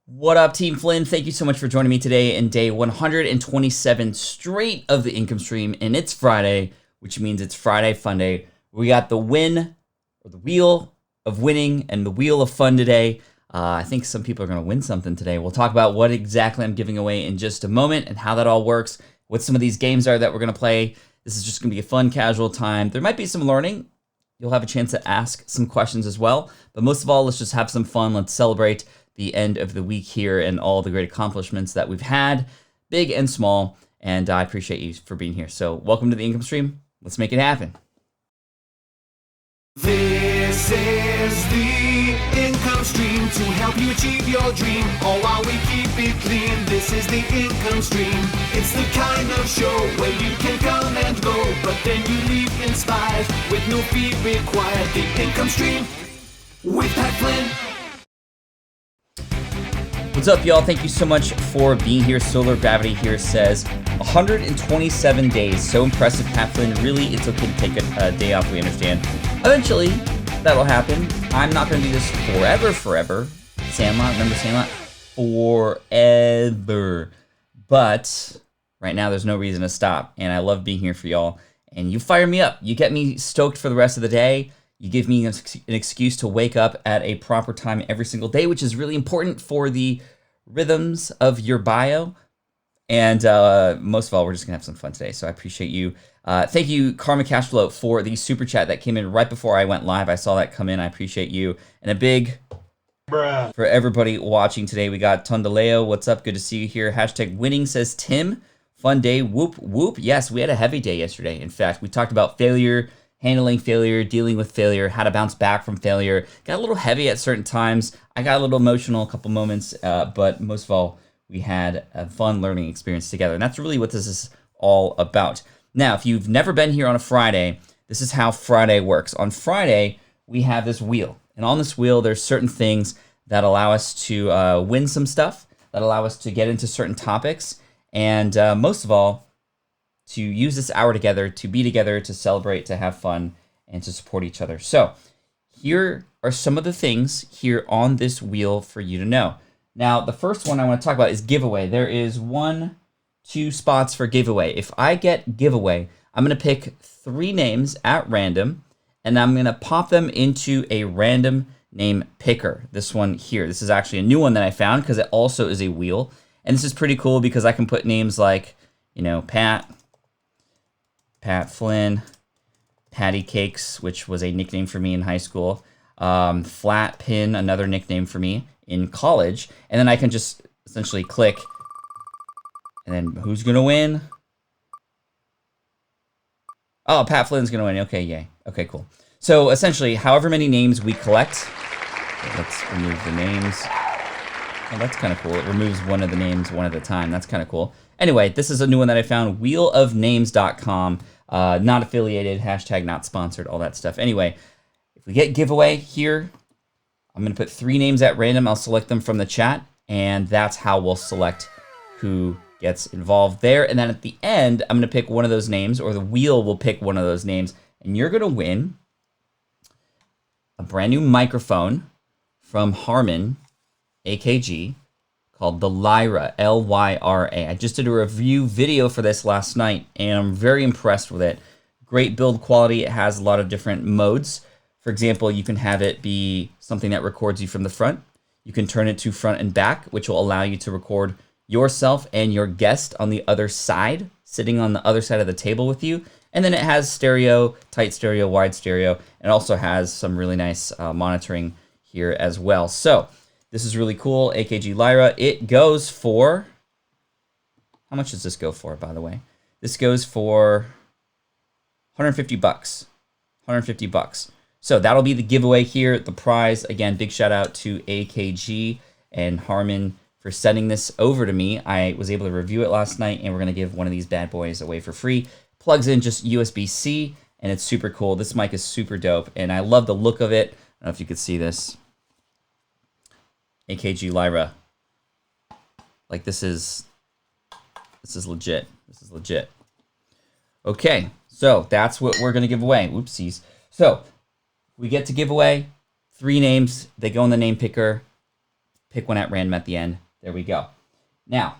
What up, Team Flynn? Thank you so much for joining me today in day 127 straight of the income stream. And it's Friday, which means it's Friday Funday. We got the win, or the wheel of winning, and the wheel of fun today. I think some people are going to win something today. We'll talk about what exactly I'm giving away in just a moment and how that all works, what some of these games are that we're going to play. This is just going to be a fun, casual time. There might be some learning. You'll have a chance to ask some questions as well. But most of all, let's just have some fun. Let's celebrate the end of the week here and all the great accomplishments that we've had, big and small. And I appreciate you for being here. So welcome to the income stream. Let's make it happen. This is the income stream to help you achieve your dream, all while we keep it clean. This is the income stream. It's the kind of show where you can come and go, but then you leave inspired with no fee required. The income stream with Pat Flynn. What's up, y'all? Thank you so much for being here. Solar Gravity here says 127 days. So impressive, Pat Flynn. Really, it's okay to take a day off. We understand. Eventually, that'll happen. I'm not going to do this forever. Sandlot, remember Sandlot? Forever. But right now, there's no reason to stop. And I love being here for y'all. And you fire me up. You get me stoked for the rest of the day. You give me an excuse to wake up at a proper time every single day, which is really important for the rhythms of your bio. And most of all, we're just going to have some fun today. So I appreciate you. Thank you, Karma Cashflow, for the super chat that came in right before I went live. I saw that come in. I appreciate you. And a big bruh for everybody watching today. We got Tondaleo. What's up? Good to see you here. Hashtag winning, says Tim. Fun day. Whoop, whoop. Yes, we had a heavy day yesterday. In fact, we talked about failure, handling failure, dealing with failure, how to bounce back from failure. Got a little heavy at certain times. I got a little emotional a couple moments, but most of all, we had a fun learning experience together. And that's really what this is all about. Now, if you've never been here on a Friday, this is how Friday works. On Friday, we have this wheel. And on this wheel, there's certain things that allow us to win some stuff, that allow us to get into certain topics, and most of all, to use this hour together, to be together, to celebrate, to have fun, and to support each other. So here are some of the things here on this wheel for you to know. Now, the first one I want to talk about is giveaway. There is 2 spots for giveaway. If I get giveaway, I'm going to pick 3 names at random, and I'm going to pop them into a random name picker. This one here. This is actually a new one that I found because it also is a wheel. And this is pretty cool because I can put names like, Pat Flynn, Patty Cakes, which was a nickname for me in high school, Flat Pin, another nickname for me in college, and then I can just essentially click, and then who's gonna win? Oh, Pat Flynn's gonna win. Okay, yay. Okay, cool. So essentially, however many names we collect, let's remove the names. Oh, that's kind of cool. It removes one of the names one at a time. That's kind of cool. Anyway, this is a new one that I found, wheelofnames.com. Not affiliated, hashtag not sponsored, all that stuff. Anyway, if we get giveaway here, I'm going to put 3 names at random. I'll select them from the chat, and that's how we'll select who gets involved there. And then at the end, I'm going to pick one of those names, or the wheel will pick one of those names, and you're going to win a brand new microphone from Harman, AKG, called the Lyra, Lyra. I just did a review video for this last night, and I'm very impressed with it. Great build quality. It has a lot of different modes. For example, you can have it be something that records you from the front. You can turn it to front and back, which will allow you to record yourself and your guest on the other side, sitting on the other side of the table with you. And then it has stereo, tight stereo, wide stereo, and also has some really nice monitoring here as well. So this is really cool, AKG Lyra. It goes for, how much does this go for, by the way? This goes for $150. $150. So that'll be the giveaway here, the prize. Again, big shout out to AKG and Harman for sending this over to me. I was able to review it last night, and we're going to give one of these bad boys away for free. Plugs in just USB-C, and it's super cool. This mic is super dope, and I love the look of it. I don't know if you could see this. AKG Lyra. Like, this is legit. This is legit. Okay, so that's what we're going to give away. Whoopsies. So we get to give away 3 names. They go in the name picker. pick one at random at the end. There we go. Now,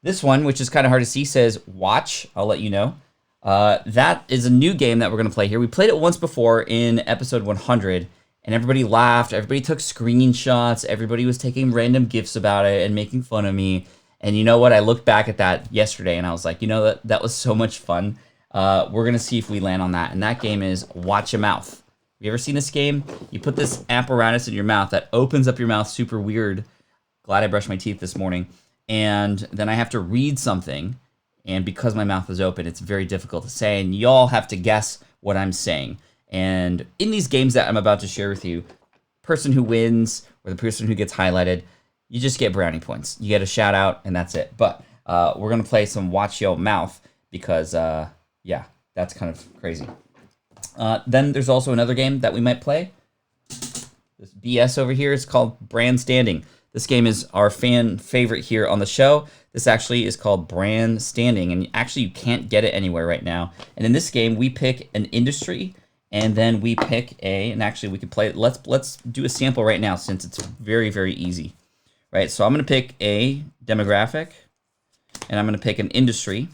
this one, which is kind of hard to see, says watch. I'll let you know. That is a new game that we're going to play here. We played it once before in episode 100, and everybody laughed. Everybody took screenshots. Everybody was taking random GIFs about it and making fun of me. And you know what? I looked back at that yesterday, and I was like, you know, that was so much fun. We're going to see if we land on that. And that game is Watch Your Mouth. Have you ever seen this game? You put this apparatus in your mouth that opens up your mouth super weird. Glad I brushed my teeth this morning. And then I have to read something. And because my mouth is open, it's very difficult to say. And y'all have to guess what I'm saying. And in these games that I'm about to share with you, person who wins or the person who gets highlighted, you just get brownie points. You get a shout out, and that's it. But we're going to play some Watch Your Mouth because, yeah, that's kind of crazy. Then there's also another game that we might play. This BS over here is called Brand Standing. This game is our fan favorite here on the show. This actually is called Brand Standing, and actually you can't get it anywhere right now. And in this game, we pick an industry, and then we pick and actually we could play it. Let's do a sample right now since it's very, very easy. Right, so I'm going to pick a demographic, and I'm going to pick an industry.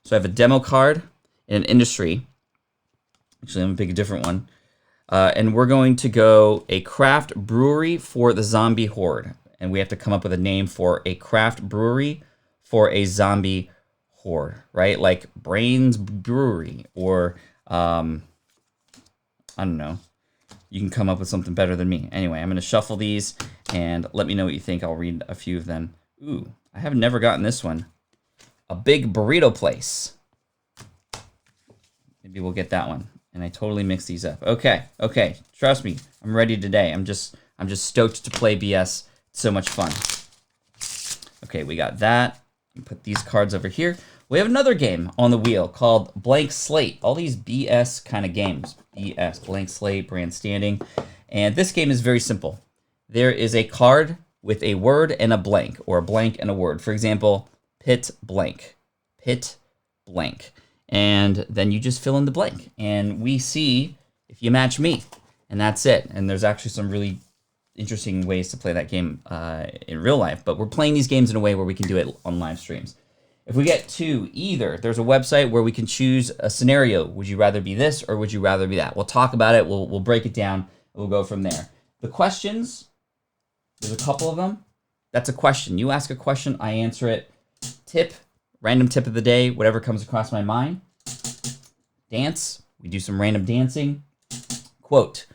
So I have a demo card and an industry. Actually, I'm going to pick a different one. And we're going to go a craft brewery for the zombie horde. And we have to come up with a name for a craft brewery for a zombie horde, right? Like Brains Brewery or, I don't know. You can come up with something better than me. Anyway, I'm going to shuffle these and let me know what you think. I'll read a few of them. Ooh, I have never gotten this one. A big burrito place. Maybe we'll get that one. And I totally mixed these up. Okay. Trust me, I'm ready today. I'm just stoked to play BS. It's so much fun. Okay, we got that. Put these cards over here. We have another game on the wheel called Blank Slate. All these BS kind of games. BS, Blank Slate, Brand Standing. And this game is very simple. There is a card with a word and a blank, or a blank and a word. For example, pit blank. Pit blank. And then you just fill in the blank. And we see if you match me. And that's it. And there's actually some really interesting ways to play that game in real life. But we're playing these games in a way where we can do it on live streams. If we get to either, there's a website where we can choose a scenario. Would you rather be this or would you rather be that? We'll talk about it. We'll break it down. And we'll go from there. The questions, there's a couple of them. That's a question. You ask a question, I answer it. Tip, random tip of the day, whatever comes across my mind. Dance, we do some random dancing. Quote.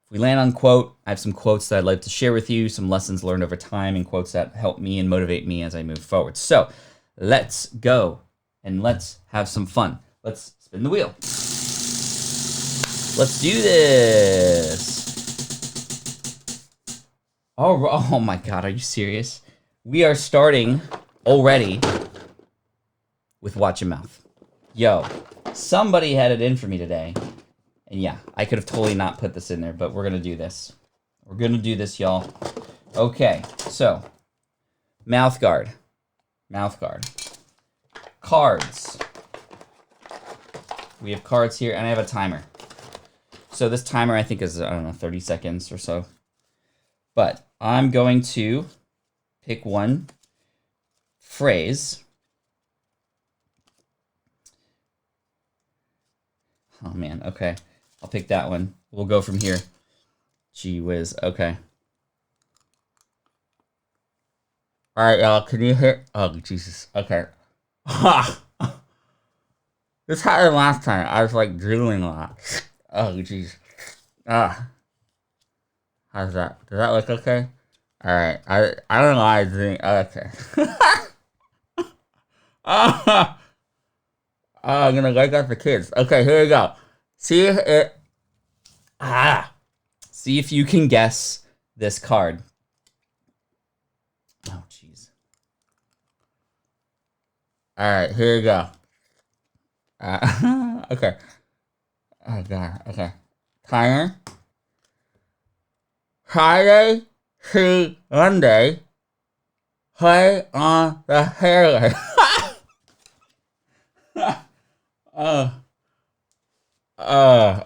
If we land on quote, I have some quotes that I'd like to share with you, some lessons learned over time and quotes that help me and motivate me as I move forward. So let's go and let's have some fun. Let's spin the wheel. Let's do this. Oh my God, are you serious? We are starting already with Watch Your Mouth. Yo, somebody had it in for me today. And yeah, I could have totally not put this in there, but we're going to do this. We're going to do this, y'all. Okay, so mouth guard. Mouth guard. Cards. We have cards here, and I have a timer. So this timer, I think, is, I don't know, 30 seconds or so. But I'm going to pick one phrase. Oh, man, okay. I'll pick that one. We'll go from here. Gee whiz, okay. All right, y'all, can you hear? Oh, Jesus, okay. Ha! This happened last time. I was, like, drooling a lot. Oh, jeez. How's that? Does that look okay? All right. I don't know why I drink. Okay. Oh, I'm gonna wake up the kids. Okay, here we go. See if you can guess this card. Oh, jeez. All right, here we go. Okay. Oh God. Okay. Timer. Friday to Monday. Play on the hairline.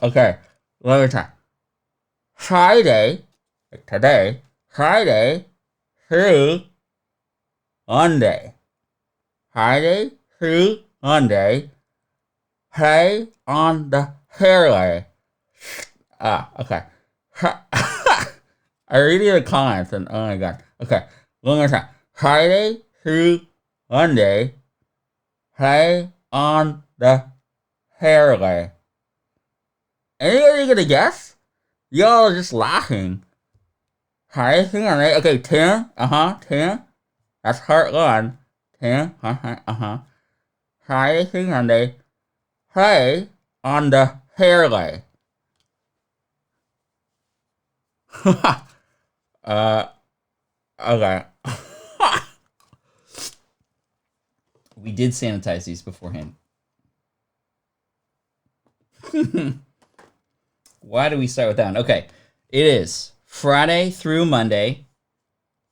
Okay. One more time. Friday, like today, Friday through Funday. Friday through Monday. Play on the fairway. Okay. I read the comments and oh my god. Okay, one more time. Friday through Monday. Play on the fairway. Anybody gonna guess? Y'all are just laughing. Friday through Monday. Okay, Tim. Tim. That's part one. Tim. Friday through Monday. Play on the fairway. Okay. We did sanitize these beforehand. Why do we start with that one? Okay. It is Friday through Monday.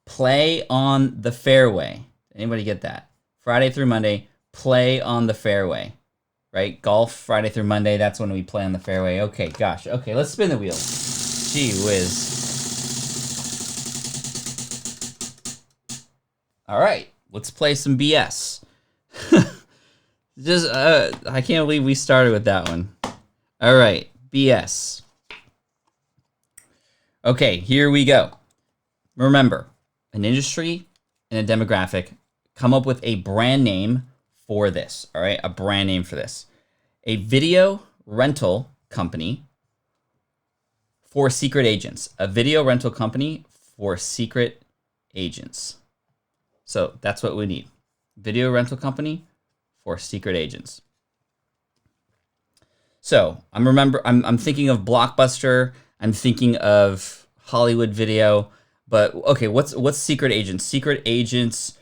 Play on the fairway. Anybody get that? Friday through Monday. Play on the fairway. Right? Golf, Friday through Monday. That's when we play on the fairway. Okay, gosh. Okay, let's spin the wheel. Gee whiz. All right, let's play some BS. I can't believe we started with that one. All right, BS. Okay, here we go. Remember, an industry and a demographic. Come up with a brand name for this. All right, a brand name for this. A video rental company for secret agents. A video rental company for secret agents. So that's what we need. Video rental company for secret agents. So I'm thinking of Blockbuster. I'm thinking of Hollywood Video. But okay, what's secret agents? Secret agents,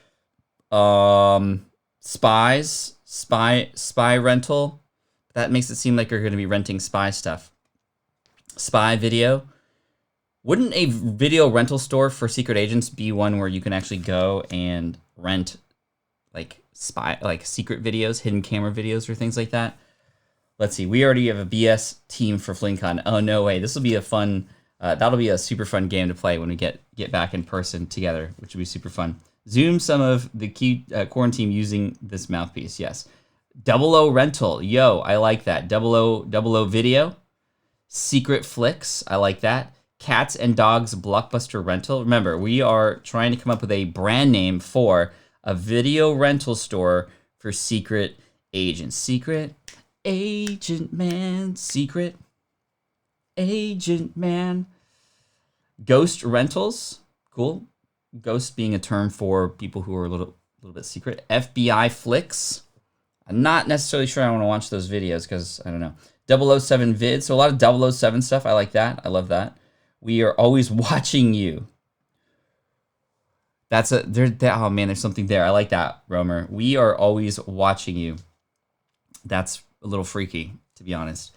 spies, spy rental. That makes it seem like you're going to be renting spy stuff. Spy video. Wouldn't a video rental store for secret agents be one where you can actually go and rent like secret videos, hidden camera videos, or things like that? Let's see. We already have a BS team for FlynnCon. Oh no way! This will be a fun. That'll be a super fun game to play when we get back in person together, which will be super fun. Zoom some of the key Quaranteam using this mouthpiece. Yes. 00 rental. Yo, I like that. 00 video. Secret flicks. I like that. Cats and Dogs Blockbuster Rental. Remember, we are trying to come up with a brand name for a video rental store for secret agents. Secret agent man. Secret agent man. Ghost rentals. Cool. Ghost being a term for people who are a little bit secret. FBI flicks. I'm not necessarily sure I want to watch those videos because I don't know. 007 vids. So a lot of 007 stuff. I like that. I love that. We are always watching you. Oh man, there's something there. I like that, Romer. We are always watching you. That's a little freaky, to be honest.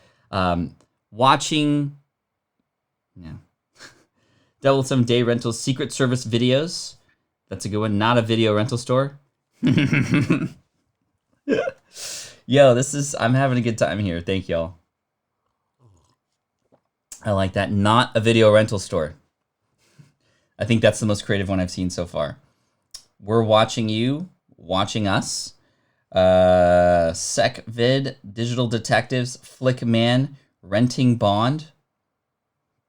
Watching, yeah. 007 day rentals, Secret Service videos. That's a good one. Not a video rental store. Yo, I'm having a good time here. Thank y'all. I like that. Not a video rental store. I think that's the most creative one I've seen so far. We're watching you, watching us. Sec vid, digital detectives, flick man, renting bond.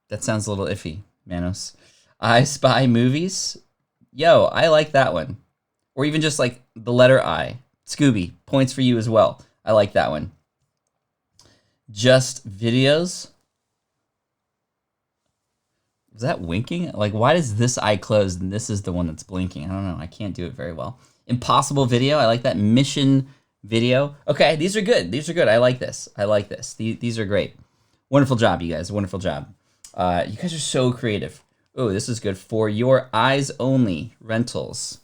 That sounds a little iffy, Manos. I Spy movies. Yo, I like that one. Or even just like the letter I. Scooby, points for you as well. I like that one. Just videos. Is that winking? Like, why does this eye close and this is the one that's blinking? I don't know. I can't do it very well. Impossible video. I like that. Mission video. Okay, these are good. These are good. I like this. I like this. These are great. Wonderful job, you guys. Wonderful job. You guys are so creative. Oh, this is good. For your eyes only rentals.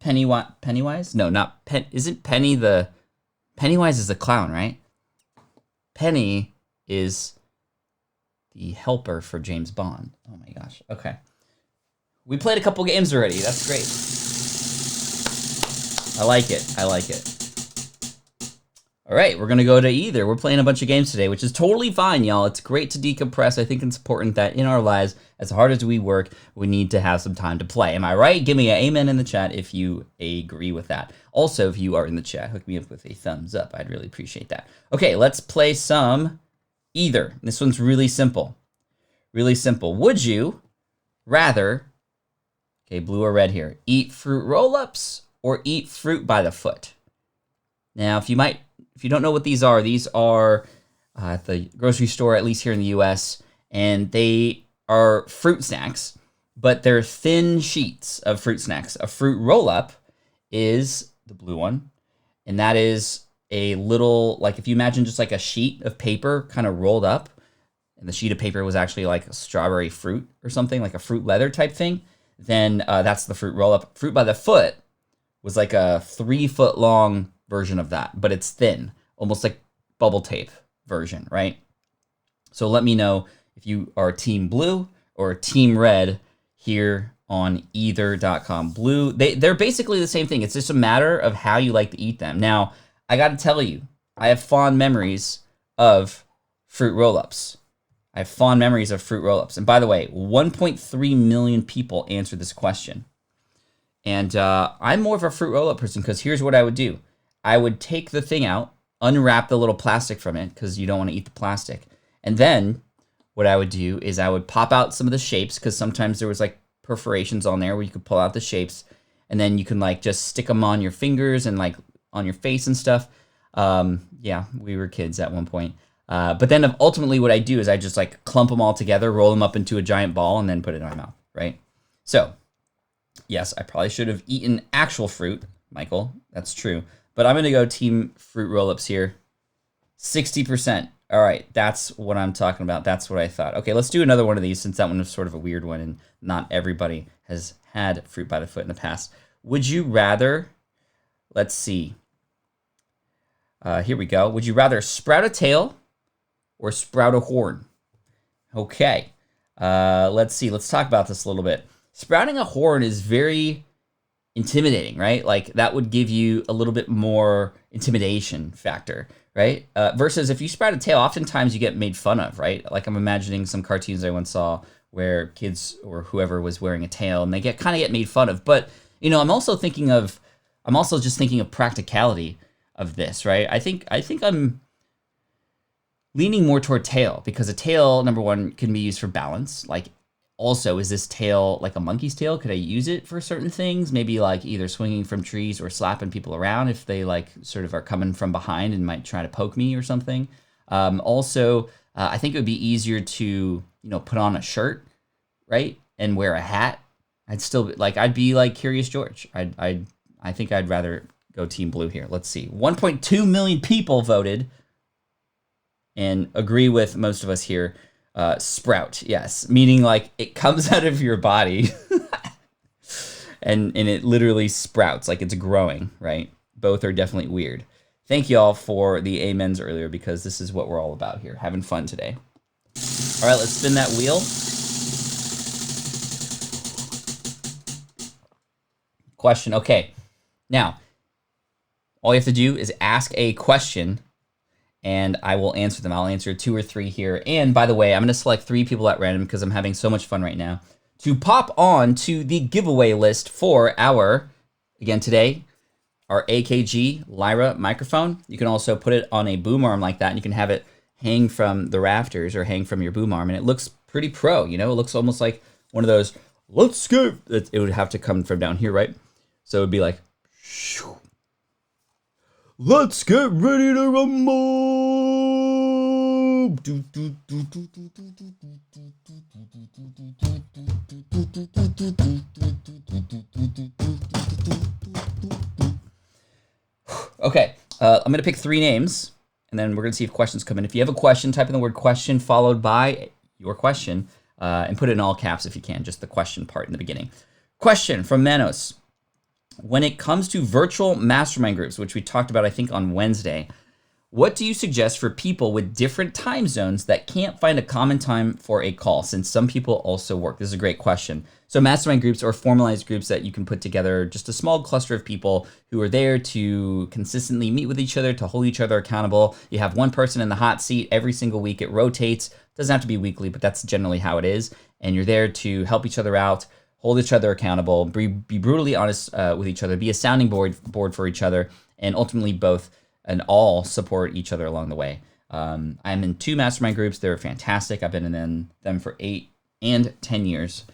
Pennywise? No, not Pen. Isn't Penny the... Pennywise is the clown, right? Penny is the helper for James Bond. Oh my gosh. Okay. We played a couple games already. That's great. I like it. I like it. All right, we're going to go to either. We're playing a bunch of games today, which is totally fine, y'all. It's great to decompress. I think it's important that in our lives, as hard as we work, we need to have some time to play. Am I right? Give me an amen in the chat if you agree with that. Also, if you are in the chat, hook me up with a thumbs up. I'd really appreciate that. Okay, let's play some either. This one's really simple. Really simple. Would you rather, okay, blue or red here, eat fruit roll-ups or eat fruit by the foot? Now, if you don't know what these are at the grocery store, at least here in the US, and they are fruit snacks, but they're thin sheets of fruit snacks. A fruit roll-up is the blue one, and that is a little, like if you imagine just like a sheet of paper kind of rolled up, and the sheet of paper was actually like a strawberry fruit or something, like a fruit leather type thing, then that's the fruit roll-up. Fruit by the foot was like a 3-foot long version of that, but it's thin, almost like bubble tape version, right? So let me know if you are team blue or team red here on either.com. Blue, they're basically the same thing. It's just a matter of how you like to eat them. Now, I got to tell you, I have fond memories of fruit roll-ups. And by the way, 1.3 million people answered this question. And I'm more of a fruit roll-up person because here's what I would do. I would take the thing out, unwrap the little plastic from it because you don't want to eat the plastic. And then what I would do is I would pop out some of the shapes because sometimes there was like perforations on there where you could pull out the shapes. And then you can like just stick them on your fingers and like on your face and stuff. Yeah, we were kids at one point. But then ultimately what I do is I just like clump them all together, roll them up into a giant ball, and then put it in my mouth, right? So, yes, I probably should have eaten actual fruit, Michael. That's true. But I'm going to go team fruit roll-ups here. 60%. All right, that's what I'm talking about. That's what I thought. Okay, let's do another one of these since that one was sort of a weird one and not everybody has had fruit by the foot in the past. Would you rather, let's see. Here we go. Would you rather sprout a tail or sprout a horn? Okay, let's see. Let's talk about this a little bit. Sprouting a horn is very intimidating, right? Like that would give you a little bit more intimidation factor, right? Versus if you sprout a tail, oftentimes you get made fun of, right? Like I'm imagining some cartoons I once saw where kids or whoever was wearing a tail and they kind of get made fun of. But, you know, I'm also just thinking of practicality of this, right? I think I'm leaning more toward tail because a tail, number one, can be used for balance. Like, also, is this tail like a monkey's tail? Could I use it for certain things? Maybe like either swinging from trees or slapping people around if they like sort of are coming from behind and might try to poke me or something. I think it would be easier to, you know, put on a shirt, right? And wear a hat. I'd be like Curious George. I think I'd rather go team blue here. Let's see. 1.2 million people voted and agree with most of us here. Sprout, yes, meaning like it comes out of your body and it literally sprouts, like it's growing, right? Both are definitely weird. Thank you all for the amens earlier because this is what we're all about here, having fun today. All right, let's spin that wheel. Question, okay. Now, all you have to do is ask a question and I will answer them. I'll answer 2 or 3 here. And by the way, I'm going to select 3 people at random because I'm having so much fun right now to pop on to the giveaway list for again today, our AKG Lyra microphone. You can also put it on a boom arm like that and you can have it hang from the rafters or hang from your boom arm. And it looks pretty pro, you know, it looks almost like one of those, let's go. It would have to come from down here, right? So it would be like, shoo. Let's get ready to rumble. Okay, I'm going to pick 3 names, and then we're going to see if questions come in. If you have a question, type in the word question followed by your question, and put it in all caps if you can, just the question part in the beginning. Question from Manos. When it comes to virtual mastermind groups, which we talked about, I think, on Wednesday, What do you suggest for people with different time zones that can't find a common time for a call, since some people also work? This is a great question. So mastermind groups or formalized groups that you can put together, just a small cluster of people who are there to consistently meet with each other, to hold each other accountable. You have one person in the hot seat every single week. It rotates. Doesn't have to be weekly, but that's generally how it is. And you're there to help each other out, hold each other accountable, be brutally honest with each other, be a sounding board for each other, and ultimately both and all support each other along the way. I'm in 2 mastermind groups. They're fantastic. I've been in them for 8 and 10 years.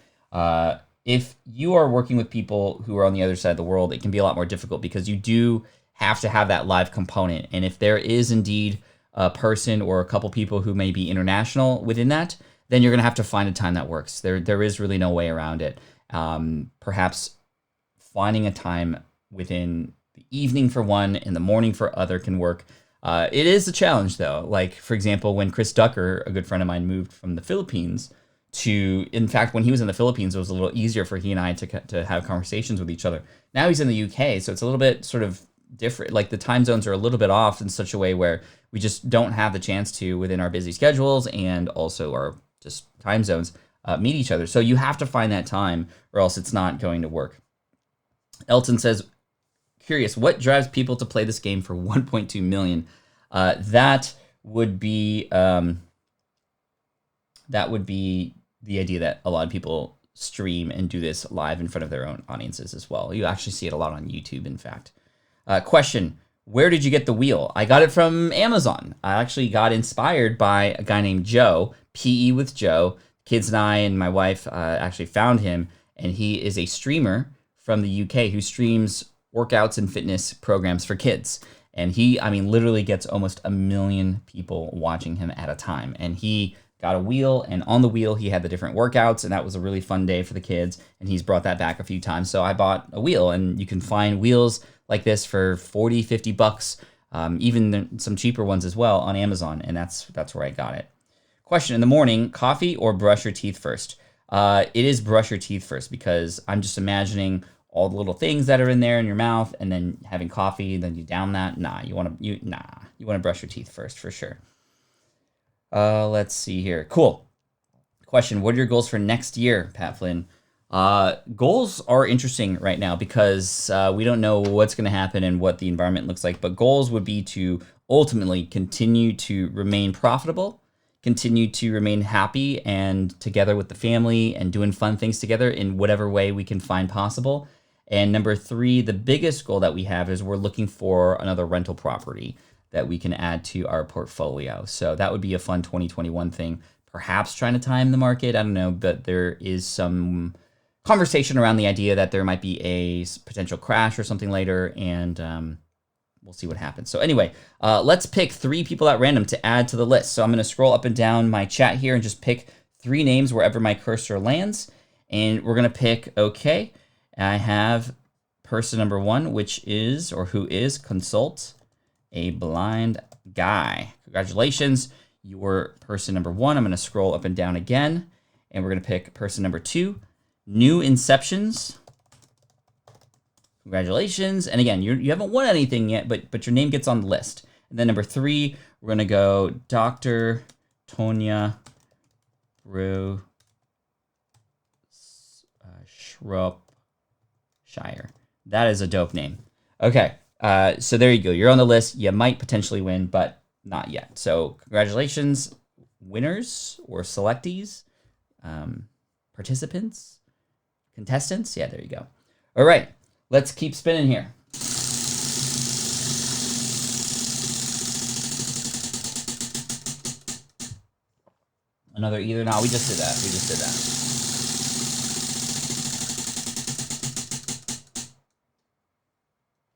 If you are working with people who are on the other side of the world, it can be a lot more difficult because you do have to have that live component. And if there is indeed a person or a couple people who may be international within that, then you're going to have to find a time that works. There is really no way around it. Perhaps finding a time within the evening for one, in the morning for other can work. It is a challenge though. Like for example, when Chris Ducker, a good friend of mine, moved from the Philippines in fact, when he was in the Philippines, it was a little easier for he and I to have conversations with each other. Now he's in the UK, so it's a little bit sort of different. Like the time zones are a little bit off in such a way where we just don't have the chance to, within our busy schedules and also our just time zones, meet each other. So you have to find that time or else it's not going to work. Elton says, curious, what drives people to play this game for 1.2 million? That would be the idea that a lot of people stream and do this live in front of their own audiences as well. You actually see it a lot on YouTube, in fact. Question, where did you get the wheel? I got it from Amazon. I actually got inspired by a guy named Joe, PE with Joe. Kids and I and my wife actually found him, and he is a streamer from the UK who streams workouts and fitness programs for kids. And he, literally gets almost 1 million people watching him at a time. And he got a wheel, and on the wheel, he had the different workouts, and that was a really fun day for the kids. And he's brought that back a few times. So I bought a wheel, and you can find wheels like this for 40, 50 bucks, even some cheaper ones as well on Amazon. And that's where I got it. Question, in the morning, coffee or brush your teeth first? It is brush your teeth first, because I'm just imagining all the little things that are in there in your mouth, and then having coffee, then you down that. You want to brush your teeth first for sure. Let's see here. Cool. Question, what are your goals for next year, Pat Flynn? Goals are interesting right now because we don't know what's going to happen and what the environment looks like, but goals would be to ultimately continue to remain profitable, continue to remain happy and together with the family and doing fun things together in whatever way we can find possible. And number 3, the biggest goal that we have is we're looking for another rental property that we can add to our portfolio. So that would be a fun 2021 thing. Perhaps trying to time the market, I don't know, but there is some conversation around the idea that there might be a potential crash or something later, and we'll see what happens. So anyway, let's pick 3 people at random to add to the list. So I'm gonna scroll up and down my chat here and just pick 3 names wherever my cursor lands. And we're gonna pick, okay, I have person number 1, who is Consult a Blind Guy. Congratulations, you're person number 1. I'm gonna scroll up and down again, and we're gonna pick person number 2, New Inceptions. Congratulations. And again, you haven't won anything yet, but your name gets on the list. And then number 3, we're going to go Dr. Tonya Shropshire. That is a dope name. Okay, so there you go. You're on the list. You might potentially win, but not yet. So congratulations, winners or selectees, participants, contestants. Yeah, there you go. All right. Let's keep spinning here. Another either. No, we just did that.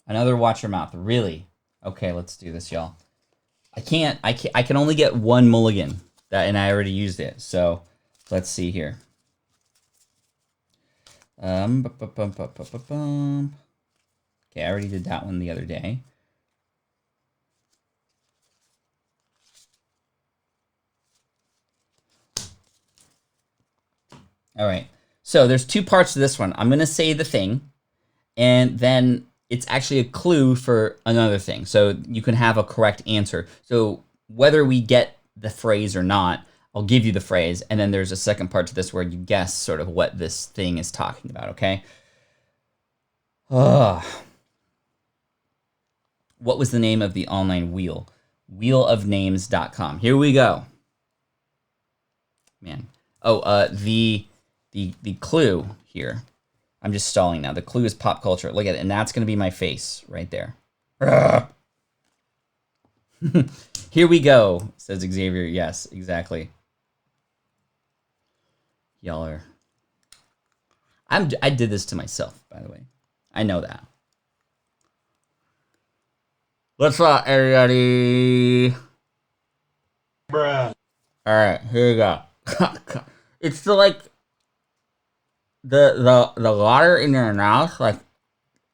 Another watch your mouth. Really? Okay, let's do this, y'all. I can only get 1 mulligan, and I already used it. So let's see here. Okay, I already did that one the other day. All right, so there's 2 parts to this one. I'm gonna say the thing, and then it's actually a clue for another thing. So you can have a correct answer. So whether we get the phrase or not, I'll give you the phrase, and then there's a second part to this where you guess sort of what this thing is talking about, okay? What was the name of the online wheel? Wheelofnames.com. Here we go. Man. Oh, the clue here. I'm just stalling now. The clue is pop culture. Look at it, and that's going to be my face right there. Here we go, says Xavier. Yes, exactly. Y'all are... I did this to myself, by the way. I know that. What's up, everybody? Bruh. All right, here we go. It's the, like, the water in your mouth, like,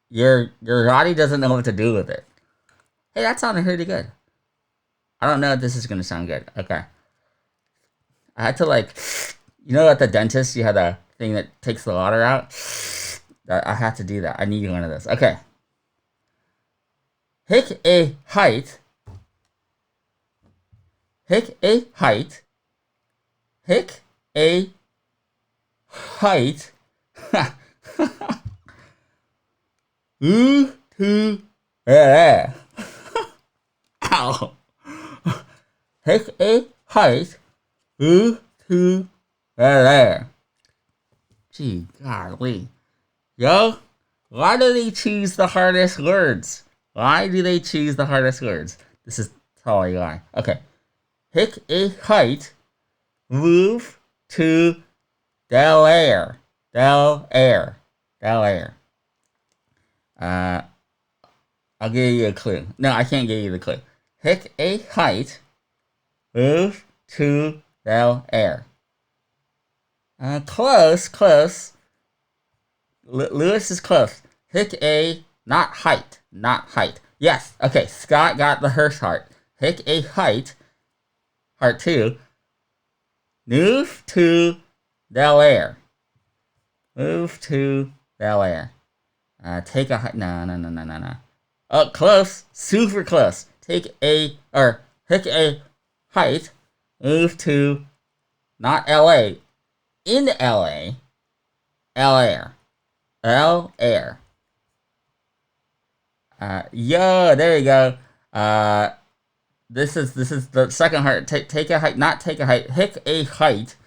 your body doesn't know what to do with it. Hey, that sounded pretty good. I don't know if this is going to sound good. Okay. I had to, like, you know at the dentist, you have the thing that takes the water out? I have to do that. I need one of those. Okay. Pick a height. Pick a height. Pick a height. Ooh, to, ow. Pick a height. Ooh, to, Gee, golly. Yo, why do they choose the hardest words? Why do they choose the hardest words? This is totally why. Okay. Pick a height. Move to Delaware. Delaware. I'll give you a clue. No, I can't give you the clue. Pick a height. Move to Delaware. Close. Lewis is close. Pick a, not height. Yes, okay, Scott got the Hirsch heart. Pick a height. Heart 2. Move to Delaware. Take a height. No. Oh, close. Super close. Pick a height. Move to, not LA. In LA. L-Air. Yo, there you go. This is the second height. Take a height, not take a height. Pick a height.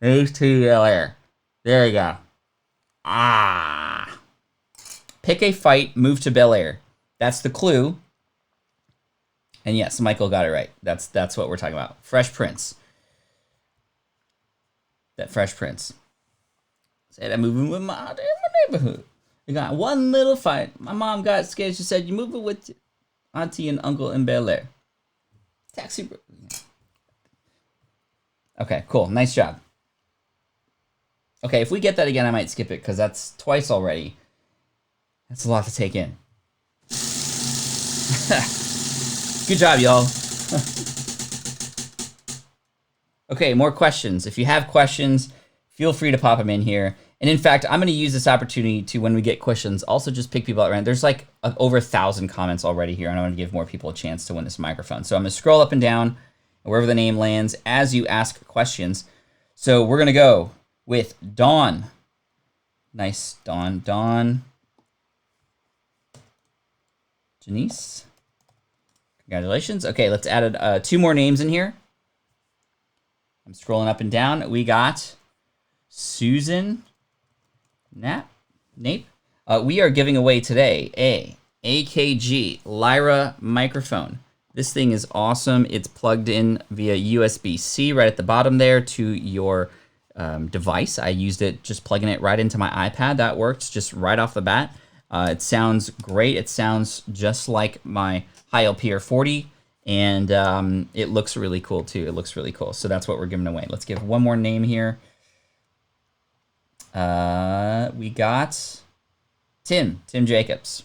Move to L-Air. There you go. Pick a fight, move to Bel Air. That's the clue. And yes, Michael got it right. That's what we're talking about. Fresh Prince. That Fresh Prince. Say that moving with my neighborhood. We got one little fight. My mom got scared. She said, "You moving with auntie and uncle in Bel Air." Taxi. Okay, cool. Nice job. Okay, if we get that again, I might skip it because that's twice already. That's a lot to take in. Good job, y'all. Okay, more questions. If you have questions, feel free to pop them in here. And in fact, I'm going to use this opportunity to, when we get questions, also just pick people out random. There's like over 1,000 comments already here, and I want to give more people a chance to win this microphone. So I'm going to scroll up and down, wherever the name lands, as you ask questions. So we're going to go with Dawn. Nice, Dawn. Janice. Congratulations. Okay, let's add 2 more names in here. I'm scrolling up and down. We got Susan Nape. We are giving away today a AKG Lyra microphone. This thing is awesome. It's plugged in via USB-C right at the bottom there to your device. I used it just plugging it right into my iPad. That works just right off the bat. It sounds great. It sounds just like my Hi-LPR 40. And it looks really cool, too. It looks really cool. So that's what we're giving away. Let's give one more name here. We got Tim Jacobs.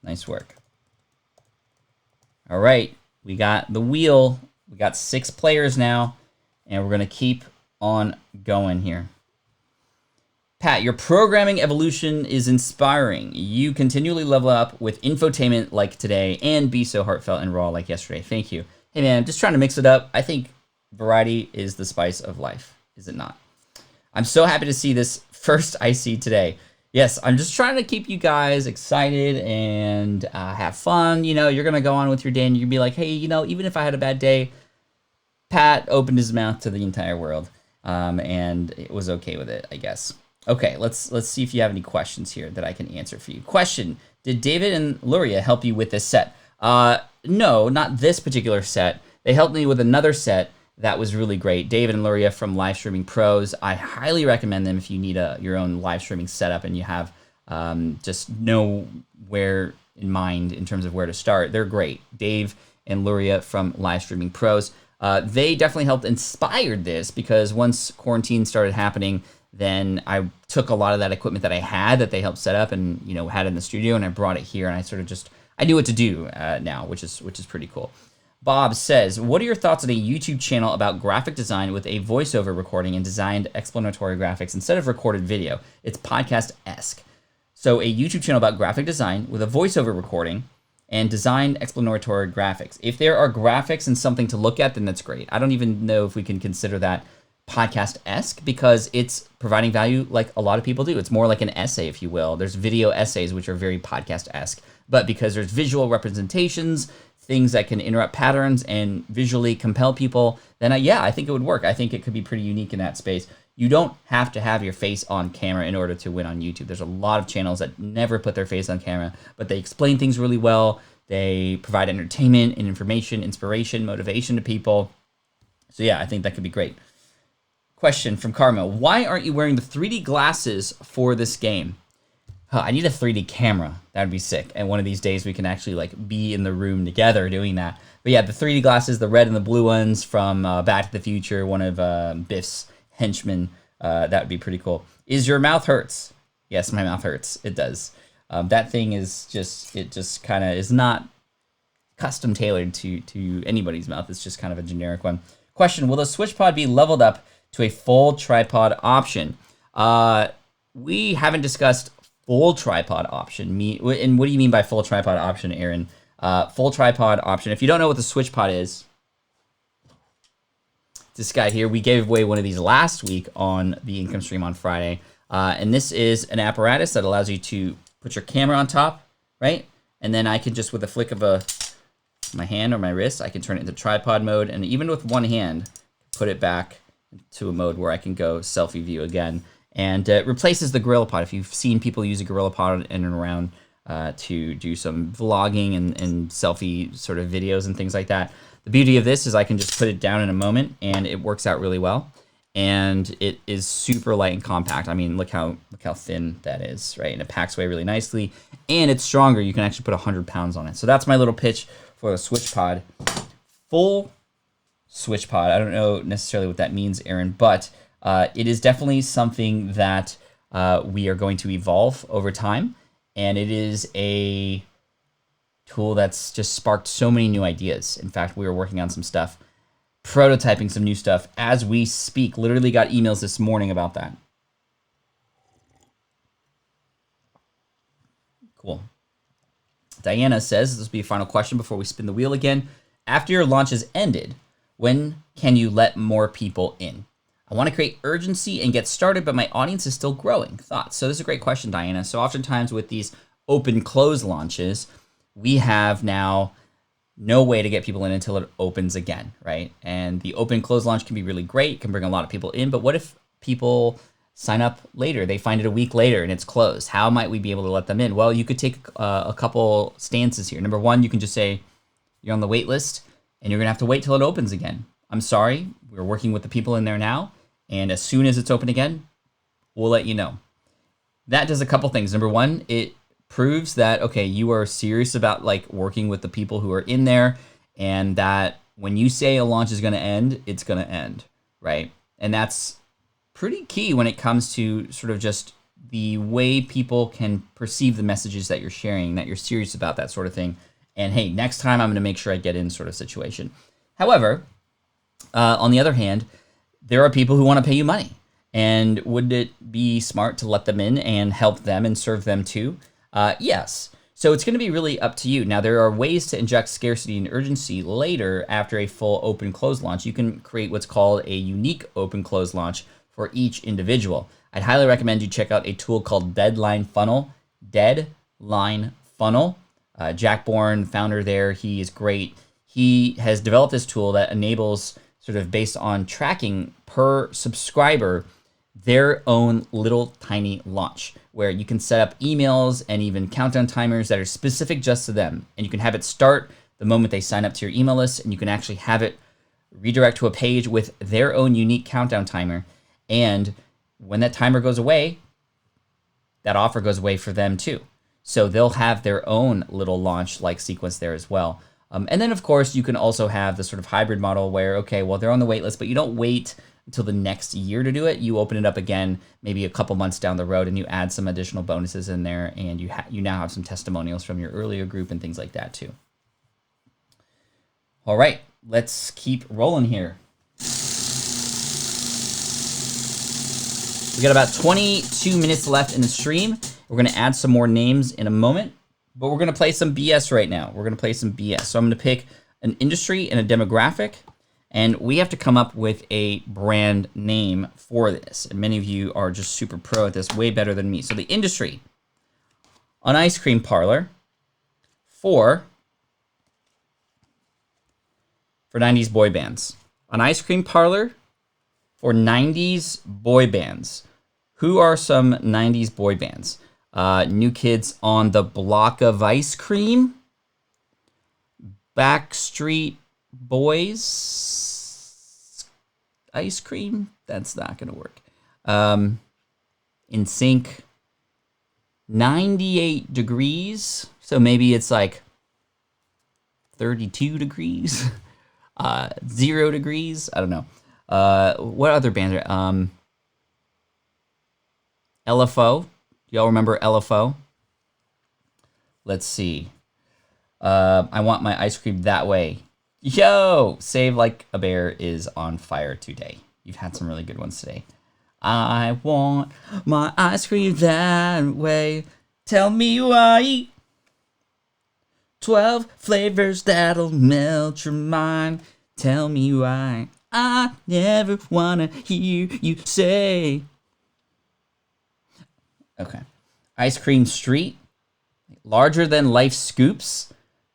Nice work. All right. We got the wheel. We got 6 players now. And we're going to keep on going here. Pat, your programming evolution is inspiring. You continually level up with infotainment like today and be so heartfelt and raw like yesterday. Thank you. Hey man, just trying to mix it up. I think variety is the spice of life, is it not? I'm so happy to see this first I see today. Yes, I'm just trying to keep you guys excited and have fun. You know, you're going to go on with your day and you'll be like, hey, you know, even if I had a bad day, Pat opened his mouth to the entire world and it was okay with it, I guess. Okay, let's see if you have any questions here that I can answer for you. Question, did David and Luria help you with this set? No, not this particular set. They helped me with another set that was really great. David and Luria from Live Streaming Pros. I highly recommend them if you need your own live streaming setup and you have just know where in mind in terms of where to start. They're great. Dave and Luria from Live Streaming Pros. They definitely helped inspired this because once quarantine started happening, then I took a lot of that equipment that I had that they helped set up and, you know, had in the studio, and I brought it here, and I sort of just, I knew what to do now, which is pretty cool. Bob says, what are your thoughts on a YouTube channel about graphic design with a voiceover recording and designed explanatory graphics instead of recorded video? It's podcast-esque. So a YouTube channel about graphic design with a voiceover recording and designed explanatory graphics. If there are graphics and something to look at, then that's great. I don't even know if we can consider that podcast-esque because it's providing value like a lot of people do. It's more like an essay, if you will. There's video essays, which are very podcast-esque. But because there's visual representations, things that can interrupt patterns and visually compel people, then yeah, I think it would work. I think it could be pretty unique in that space. You don't have to have your face on camera in order to win on YouTube. There's a lot of channels that never put their face on camera, but they explain things really well. They provide entertainment and information, inspiration, motivation to people. So yeah, I think that could be great. Question from Carmel. Why aren't you wearing the 3D glasses for this game? I need a 3D camera. That would be sick. And one of these days we can actually like be in the room together doing that. But yeah, the 3D glasses, the red and the blue ones from Back to the Future, one of Biff's henchmen, that would be pretty cool. Is your mouth hurts? Yes, my mouth hurts. It does. That thing is just, it just kind of is not custom tailored to anybody's mouth. It's just kind of a generic one. Question, will the Switch Pod be leveled up to a full tripod option? We haven't discussed full tripod option. And what do you mean by full tripod option, Aaron? Full tripod option. If you don't know what the Switch Pod is, this guy here, we gave away one of these last week on the income stream on Friday. And this is an apparatus that allows you to put your camera on top, right? And then I can just, with a flick of my hand or my wrist, I can turn it into tripod mode. And even with one hand, put it back to a mode where I can go selfie view again. And it replaces the GorillaPod. If you've seen people use a GorillaPod in and around to do some vlogging and selfie sort of videos and things like that. The beauty of this is I can just put it down in a moment and it works out really well. And it is super light and compact. I mean, look how thin that is, right? And it packs away really nicely. And it's stronger. You can actually put 100 pounds on it. So that's my little pitch for the Switch Pod. Full Switch Pod. I don't know necessarily what that means, Aaron, but it is definitely something that we are going to evolve over time. And it is a tool that's just sparked so many new ideas. In fact, we were working on some stuff, prototyping some new stuff as we speak. Literally got emails this morning about that. Cool. Diana says, this will be a final question before we spin the wheel again. After your launch has ended, when can you let more people in? I want to create urgency and get started, but my audience is still growing. Thoughts? So this is a great question, Diana. So oftentimes with these open-close launches, we have now no way to get people in until it opens again, right? And the open-close launch can be really great, can bring a lot of people in, but what if people sign up later? They find it a week later and it's closed. How might we be able to let them in? Well, you could take a couple stances here. Number one, you can just say you're on the wait list and you're gonna have to wait till it opens again. I'm sorry, we're working with the people in there now, and as soon as it's open again, we'll let you know. That does a couple things. Number one, it proves that, okay, you are serious about like working with the people who are in there, and that when you say a launch is going to end, it's going to end, right? And that's pretty key when it comes to sort of just the way people can perceive the messages that you're sharing, that you're serious about that sort of thing. And hey, next time I'm going to make sure I get in sort of situation. However, on the other hand, there are people who want to pay you money. And would it be smart to let them in and help them and serve them too? Yes. So it's going to be really up to you. Now, there are ways to inject scarcity and urgency later after a full open-close launch. You can create what's called a unique open-close launch for each individual. I'd highly recommend you check out a tool called Deadline Funnel. Deadline Funnel. Jack Bourne, founder there, he is great. He has developed this tool that enables, sort of based on tracking per subscriber, their own little tiny launch where you can set up emails and even countdown timers that are specific just to them. And you can have it start the moment they sign up to your email list, and you can actually have it redirect to a page with their own unique countdown timer. And when that timer goes away, that offer goes away for them too. So they'll have their own little launch-like sequence there as well. And then, of course, you can also have the sort of hybrid model where, okay, well, they're on the wait list, but you don't wait until the next year to do it. You open it up again, maybe a couple months down the road, and you add some additional bonuses in there, and you now have some testimonials from your earlier group and things like that too. All right, let's keep rolling here. We got about 22 minutes left in the stream. We're going to add some more names in a moment, but we're going to play some BS right now. We're going to play some BS. So I'm going to pick an industry and a demographic, and we have to come up with a brand name for this. And many of you are just super pro at this, way better than me. So the industry, an ice cream parlor for 90s boy bands. An ice cream parlor for 90s boy bands. Who are some 90s boy bands? New Kids on the Block of Ice Cream, Backstreet Boys, Ice Cream. That's not gonna work. In Sync, 98 degrees. So maybe it's like 32 degrees, 0 degrees. I don't know. What other bands are? LFO. Y'all remember LFO? Let's see. I want my ice cream that way. Yo, Save Like a Bear is on fire today. You've had some really good ones today. I want my ice cream that way. Tell me why. 12 flavors that'll melt your mind. Tell me why. I never wanna hear you say. Okay. Ice Cream Street. Larger than life scoops.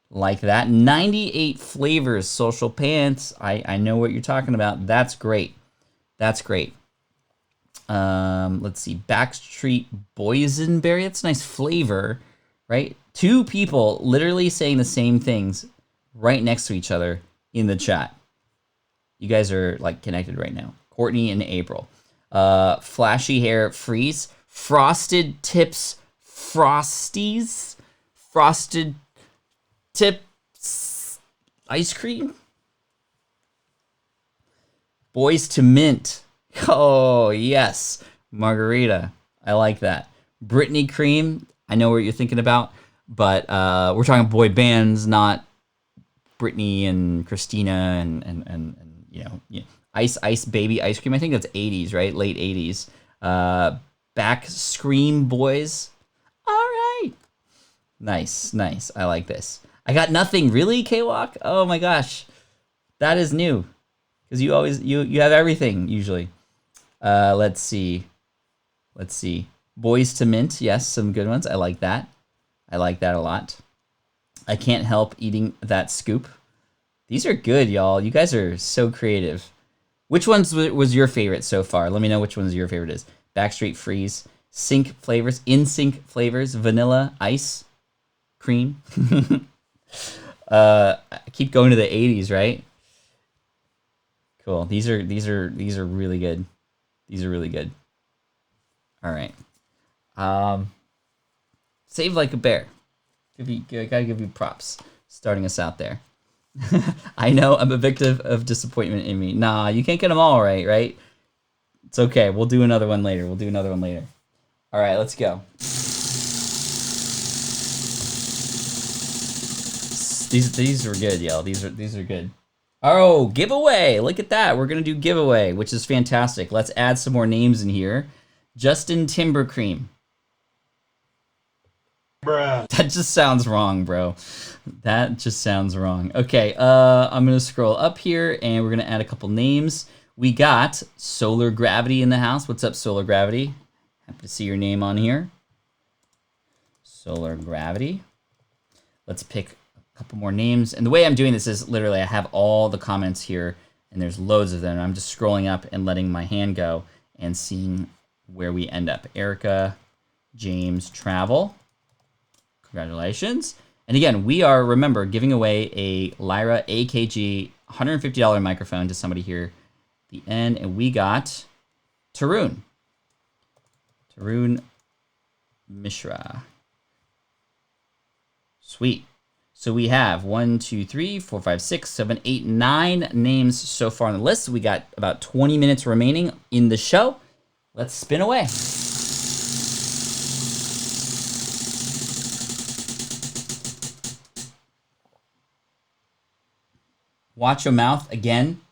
Like that. 98 flavors. Social Pants. I know what you're talking about. That's great. That's great. Let's see. Backstreet Boysenberry. That's a nice flavor, right? Two people literally saying the same things right next to each other in the chat. You guys are like connected right now. Courtney and April. Flashy Hair Freeze. Frosted Tips Frosties. Frosted Tips Ice Cream. Boys to Mint. Oh, yes. Margarita. I like that. Britney Cream. I know what you're thinking about, but we're talking boy bands, not Britney and Christina and you know, Ice Baby Ice Cream. I think that's 80s, right? Late 80s. Back Scream Boys. All right. Nice, nice. I like this. I got nothing. Really, K-Walk? Oh my gosh. That is new. Because you always, you have everything, usually. Let's see. Boys to Mint. Yes, some good ones. I like that. I like that a lot. I Can't Help Eating That Scoop. These are good, y'all. You guys are so creative. Which ones was your favorite so far? Let me know which ones your favorite is. Backstreet Freeze. Sync flavors. In Sync flavors. Vanilla Ice Cream. I keep going to the 80s, right? Cool. These are really good. These are really good. All right. Save Like a Bear. Gotta give you props. Starting us out there. I know I'm a victim of disappointment in me. Nah, you can't get them all right? It's okay. We'll do another one later. All right, let's go. These were good, y'all. These are good. Oh, giveaway. Look at that. We're going to do giveaway, which is fantastic. Let's add some more names in here. Justin Timbercream. Bruh. That just sounds wrong, bro. That just sounds wrong. Okay, I'm going to scroll up here, and we're going to add a couple names. We got Solar Gravity in the house. What's up, Solar Gravity? Happy to see your name on here. Solar Gravity. Let's pick a couple more names. And the way I'm doing this is literally I have all the comments here, and there's loads of them. I'm just scrolling up and letting my hand go and seeing where we end up. Erica James Travel. Congratulations. And again, we are, remember, giving away a Lyra AKG $150 microphone to somebody here at the end. And we got Tarun Mishra. Sweet. So we have 1, 2, 3, 4, 5, 6, 7, 8, 9 names so far on the list. We got about 20 minutes remaining in the show. Let's spin away. Watch your mouth again.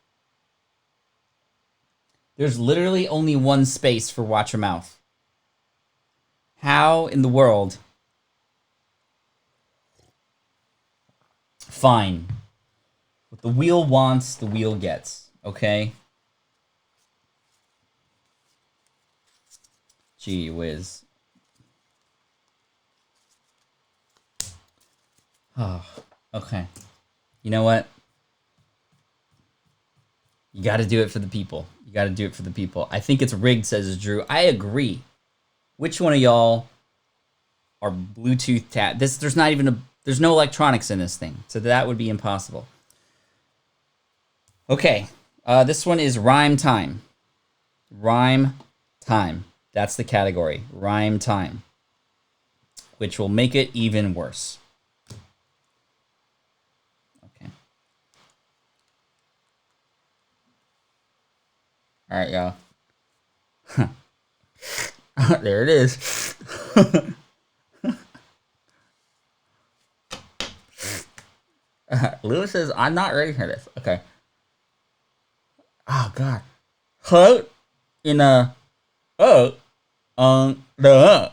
There's literally only one space for watch your mouth. How in the world? Fine. What the wheel wants, the wheel gets. Okay? Gee whiz. Oh, okay. You know what? You got to do it for the people. You got to do it for the people. I think it's rigged, says Drew. I agree. Which one of y'all are Bluetooth tap? There's not even there's no electronics in this thing, so that would be impossible. Okay, this one is Rhyme Time. Rhyme Time. That's the category. Rhyme Time. Which will make it even worse. Okay. All right, y'all. There it is. Lewis says, I'm not ready for this. Okay. Oh, God. Hurt in a on the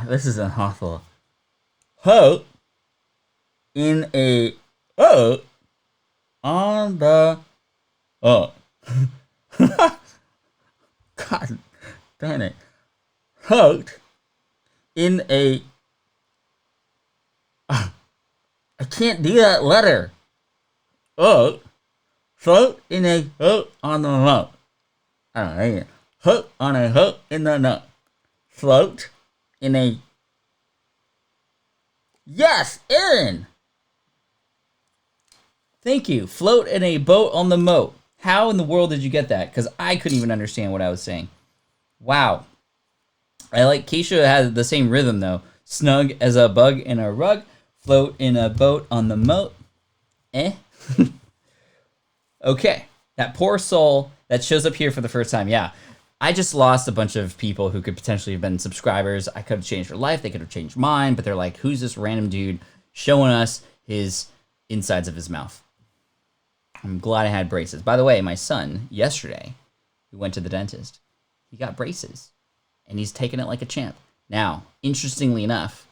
This is impossible. Hurt in a on the God damn it. Hurt in a I can't do that letter. Float in a on the nut. Hook on a hook in the nut. Float in a Yes, Aaron. Thank you. Float in a boat on the moat. How in the world did you get that? Because I couldn't even understand what I was saying. Wow. I like Keisha had the same rhythm though. Snug as a bug in a rug. Float in a boat on the moat. Okay. That poor soul that shows up here for the first time. Yeah. I just lost a bunch of people who could potentially have been subscribers. I could have changed their life. They could have changed mine. But they're like, who's this random dude showing us his insides of his mouth? I'm glad I had braces. By the way, my son, yesterday, we went to the dentist. He got braces. And he's taking it like a champ. Now, interestingly enough,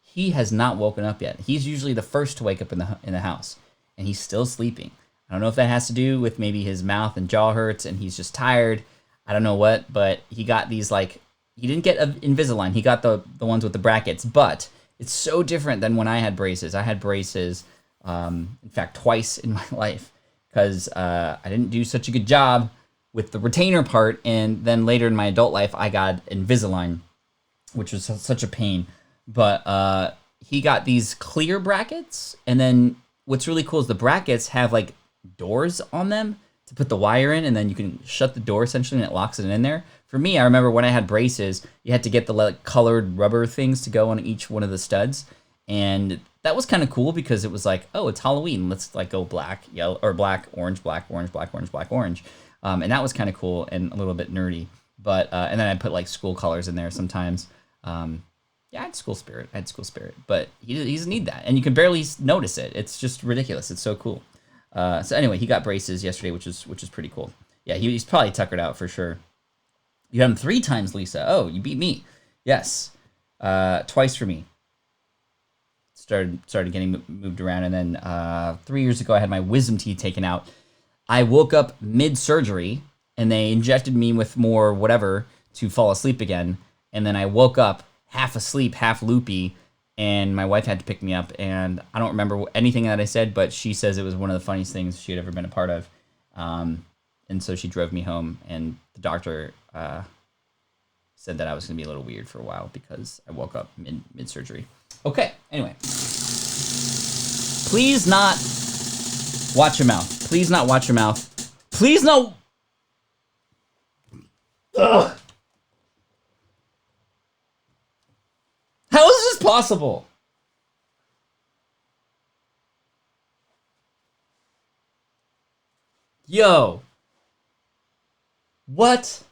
he has not woken up yet. He's usually the first to wake up in the house. And he's still sleeping. I don't know if that has to do with maybe his mouth and jaw hurts and he's just tired. I don't know what, but he got these like, he didn't get Invisalign. He got the ones with the brackets, but it's so different than when I had braces. I had braces, in fact, twice in my life because I didn't do such a good job with the retainer part. And then later in my adult life, I got Invisalign, which was such a pain. But he got these clear brackets. And then what's really cool is the brackets have like doors on them to put the wire in, and then you can shut the door essentially and it locks it in there. For me, I remember when I had braces, you had to get the like colored rubber things to go on each one of the studs. And that was kind of cool because it was like, oh, it's Halloween. Let's like go black, yellow, or black, orange, black, orange, black, orange, black, orange. And that was kind of cool and a little bit nerdy. But and then I put like school colors in there sometimes. Yeah, I had school spirit. But he doesn't need that, and you can barely notice it. It's just ridiculous. It's so cool. So anyway, he got braces yesterday, which is pretty cool. Yeah, he's probably tuckered out for sure. You had him 3 times, Lisa. Oh, you beat me. Yes, twice for me. Started getting moved around, and then 3 years ago, I had my wisdom teeth taken out. I woke up mid-surgery, and they injected me with more whatever to fall asleep again, and then I woke up half asleep, half loopy, and my wife had to pick me up, and I don't remember anything that I said, but she says it was one of the funniest things she had ever been a part of. And so she drove me home, and the doctor said that I was going to be a little weird for a while because I woke up mid-surgery. Okay, anyway. Please not watch your mouth. Please not watch your mouth. Please no... Ugh. How is this possible? Yo. What?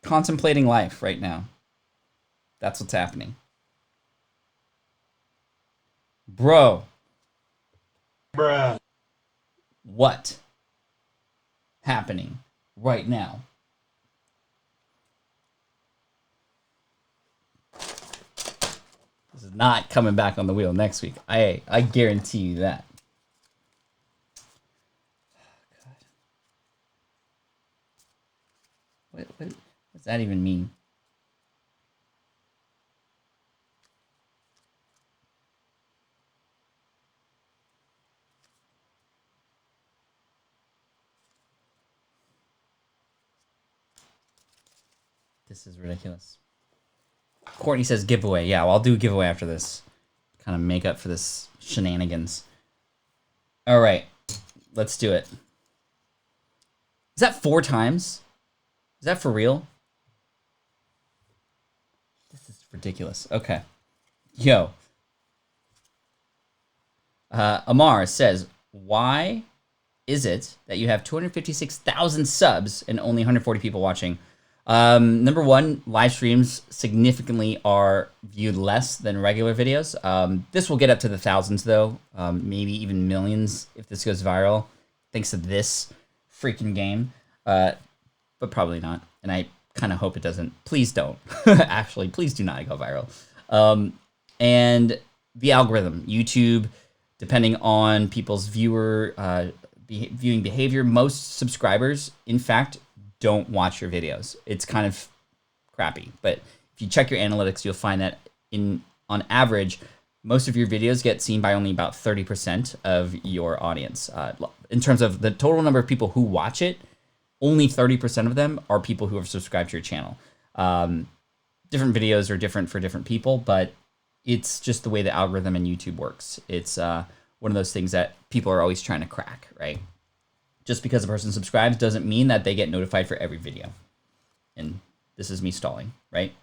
Contemplating life right now. That's what's happening. Bro. Bruh. What? Happening right now. This is not coming back on the wheel next week. I guarantee you that. Oh, God. What does that even mean? This is ridiculous. Courtney says giveaway. Yeah, well, I'll do a giveaway after this. Kind of make up for this shenanigans. All right. Let's do it. Is that 4 times? Is that for real? This is ridiculous. Okay. Yo. Amar says, why is it that you have 256,000 subs and only 140 people watching? Number one, live streams significantly are viewed less than regular videos. This will get up to the thousands though, maybe even millions if this goes viral, thanks to this freaking game. But probably not. And I kind of hope it doesn't. Please don't. Actually, please do not go viral. And the algorithm, YouTube, depending on people's viewing behavior, most subscribers, in fact, don't watch your videos. It's kind of crappy, but if you check your analytics, you'll find that on average, most of your videos get seen by only about 30% of your audience. In terms of the total number of people who watch it, only 30% of them are people who have subscribed to your channel. Different videos are different for different people, but it's just the way the algorithm in YouTube works. It's one of those things that people are always trying to crack, right? Just because a person subscribes doesn't mean that they get notified for every video. And this is me stalling, right?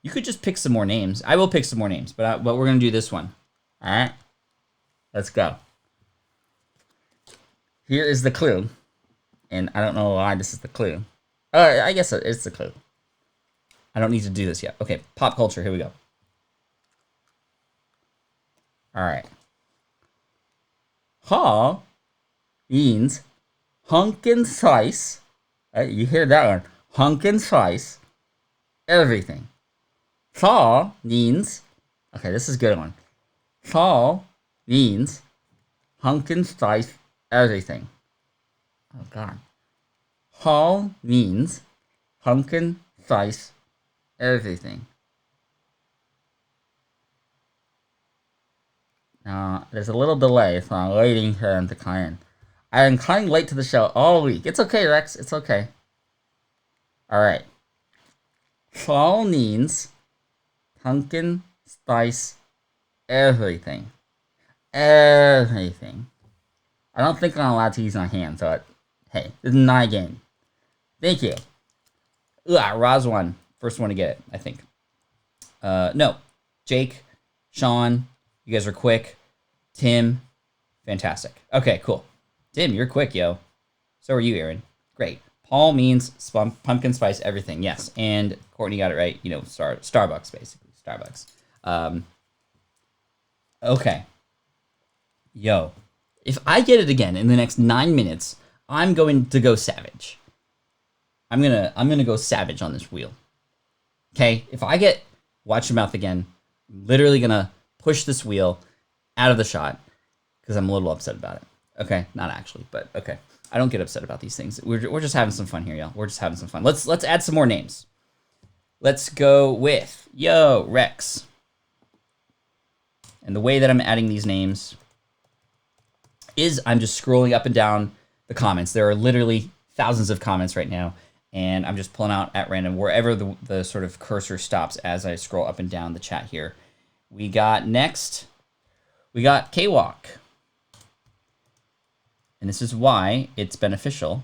You could just pick some more names. I will pick some more names, but we're going to do this one. All right? Let's go. Here is the clue. And I don't know why this is the clue. I guess it's the clue. I don't need to do this yet. Okay, pop culture. Here we go. All right. Ha means hunkin' size. You hear that one? Hunkin' size. Everything. Saw means. Okay, this is a good one. Saw means hunkin' size everything. Oh God. Haul means hunkin' size everything. Now, there's a little delay, so I'm waiting for them to come in. I am coming late to the show all week. It's okay, Rex. It's okay. All right. Saul means pumpkin spice everything. Everything. I don't think I'm allowed to use my hand, so hey, this is not a game. Thank you. Roz won. First one to get it, I think. No. Jake, Sean, you guys are quick. Tim, Fantastic. Okay, cool. Tim, you're quick, yo. So are you, Aaron. Great. Paul means pumpkin spice everything. Yes. And Courtney got it right. You know, Starbucks, basically. Starbucks. Okay. Yo. If I get it again in the next 9 minutes, I'm going to go savage. I'm gonna go savage on this wheel. Okay? If I get watch your mouth again, I'm literally gonna push this wheel out of the shot because I'm a little upset about it. Okay, not actually, but okay. I don't get upset about these things. We're just having some fun here, y'all. We're just having some fun. Let's add some more names. Let's go with Rex. And the way that I'm adding these names is I'm just scrolling up and down the comments. There are literally thousands of comments right now, and I'm just pulling out at random wherever the sort of cursor stops as I scroll up and down the chat here. We got K-Walk. And this is why it's beneficial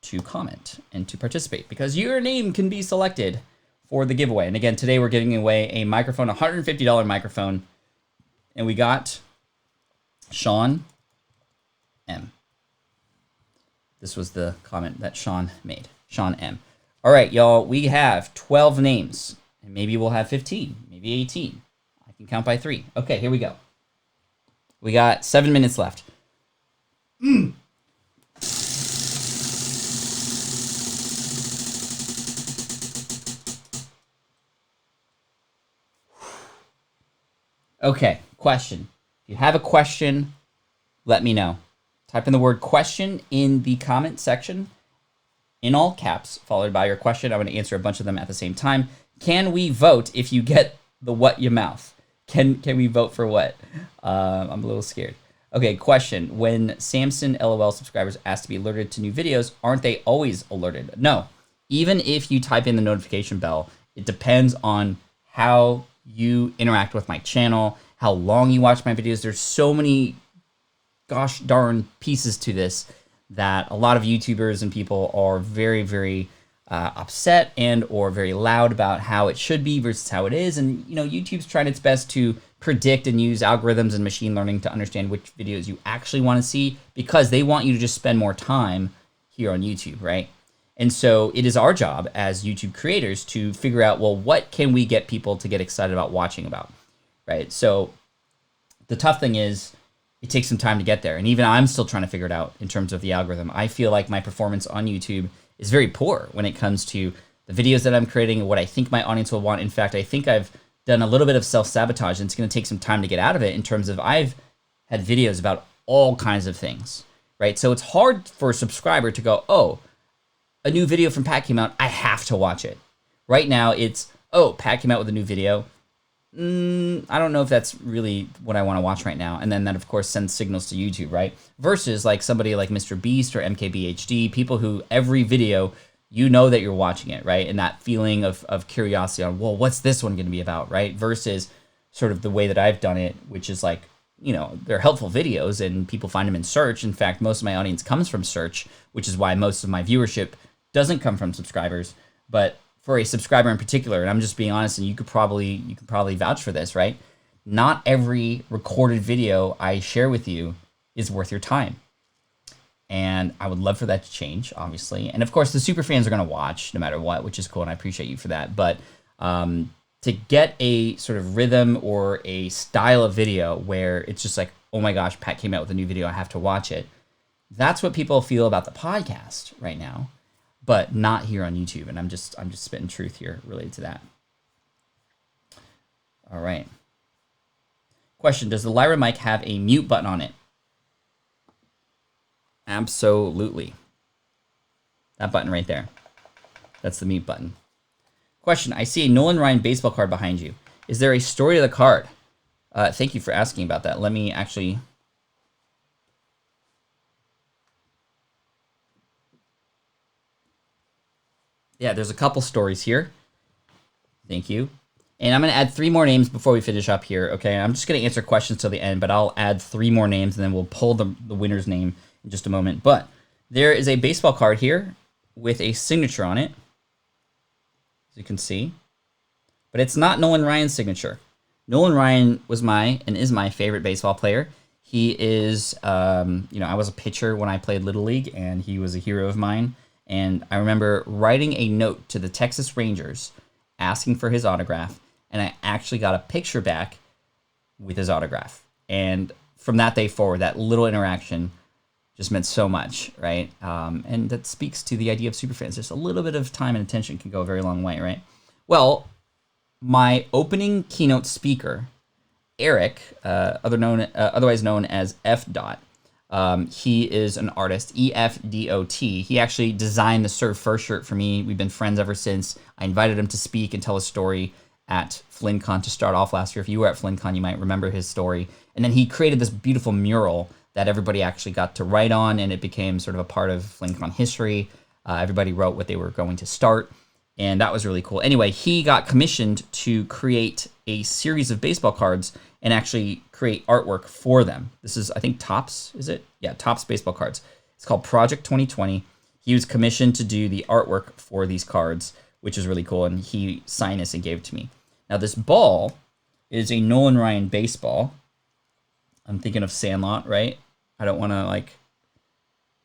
to comment and to participate, because your name can be selected for the giveaway. And again, today we're giving away a microphone, $150 microphone. And we got Sean M. This was the comment that Sean made. Sean M. All right, y'all, we have 12 names. And maybe we'll have 15, maybe 18. I can count by 3. Okay, here we go. We got 7 minutes left. Okay, question. If you have a question, let me know. Type in the word question in the comment section in all caps, followed by your question. I'm going to answer a bunch of them at the same time. Can we vote if you get the what you mouth? Can we vote for what? I'm a little scared. Okay, question. When Samson LOL subscribers ask to be alerted to new videos, aren't they always alerted? No. Even if you type in the notification bell, it depends on how you interact with my channel, how long you watch my videos. There's so many gosh darn pieces to this that a lot of YouTubers and people are very, very upset and or very loud about how it should be versus how it is. And, you know, YouTube's trying its best to predict and use algorithms and machine learning to understand which videos you actually want to see, because they want you to just spend more time here on YouTube, right? And so it is our job as YouTube creators to figure out, well, what can we get people to get excited about watching about, right? So the tough thing is it takes some time to get there. And even I'm still trying to figure it out in terms of the algorithm. I feel like my performance on YouTube is very poor when it comes to the videos that I'm creating and what I think my audience will want. In fact, I think I've done a little bit of self-sabotage, and it's going to take some time to get out of it in terms of I've had videos about all kinds of things, right? So it's hard for a subscriber to go, oh, a new video from Pat came out, I have to watch it. Right now it's, oh, Pat came out with a new video. I don't know if that's really what I want to watch right now. And then that, of course, sends signals to YouTube, right? Versus like somebody like Mr. Beast or MKBHD, people who every video, you know that you're watching it, right? And that feeling of curiosity on, well, what's this one going to be about, right? Versus sort of the way that I've done it, which is like, you know, they're helpful videos and people find them in search. In fact, most of my audience comes from search, which is why most of my viewership doesn't come from subscribers. But for a subscriber in particular, and I'm just being honest, and you could probably vouch for this, right? Not every recorded video I share with you is worth your time. And I would love for that to change, obviously. And of course, the super fans are going to watch no matter what, which is cool, and I appreciate you for that. But to get a sort of rhythm or a style of video where it's just like, oh my gosh, Pat came out with a new video, I have to watch it. That's what people feel about the podcast right now, but not here on YouTube. And I'm just spitting truth here related to that. All right. Question, does the Lyra mic have a mute button on it? Absolutely. That button right there. That's the mute button. Question, I see a Nolan Ryan baseball card behind you. Is there a story to the card? Thank you for asking about that. Let me actually... Yeah, there's a couple stories here. Thank you. And I'm going to add 3 more names before we finish up here, okay? I'm just going to answer questions till the end, but I'll add 3 more names, and then we'll pull the winner's name in just a moment. But there is a baseball card here with a signature on it, as you can see. But it's not Nolan Ryan's signature. Nolan Ryan was and is my favorite baseball player. He is, I was a pitcher when I played Little League, and he was a hero of mine. And I remember writing a note to the Texas Rangers asking for his autograph, and I actually got a picture back with his autograph. And from that day forward, that little interaction just meant so much, right? And that speaks to the idea of superfans. Just a little bit of time and attention can go a very long way, right? Well, my opening keynote speaker, Eric, otherwise known as F. Dot, he is an artist, EFDOT. He actually designed the Serve First shirt for me. We've been friends ever since. I invited him to speak and tell a story at FlynnCon to start off last year. If you were at FlynnCon, you might remember his story. And then he created this beautiful mural that everybody actually got to write on, and it became sort of a part of FlynnCon history. Everybody wrote what they were going to start, and that was really cool. Anyway, he got commissioned to create a series of baseball cards and actually create artwork for them. This is, I think, Topps, is it? Yeah, Topps baseball cards. It's called Project 2020. He was commissioned to do the artwork for these cards, which is really cool, and he signed this and gave it to me. Now, this ball is a Nolan Ryan baseball. I'm thinking of Sandlot, right? I don't want to,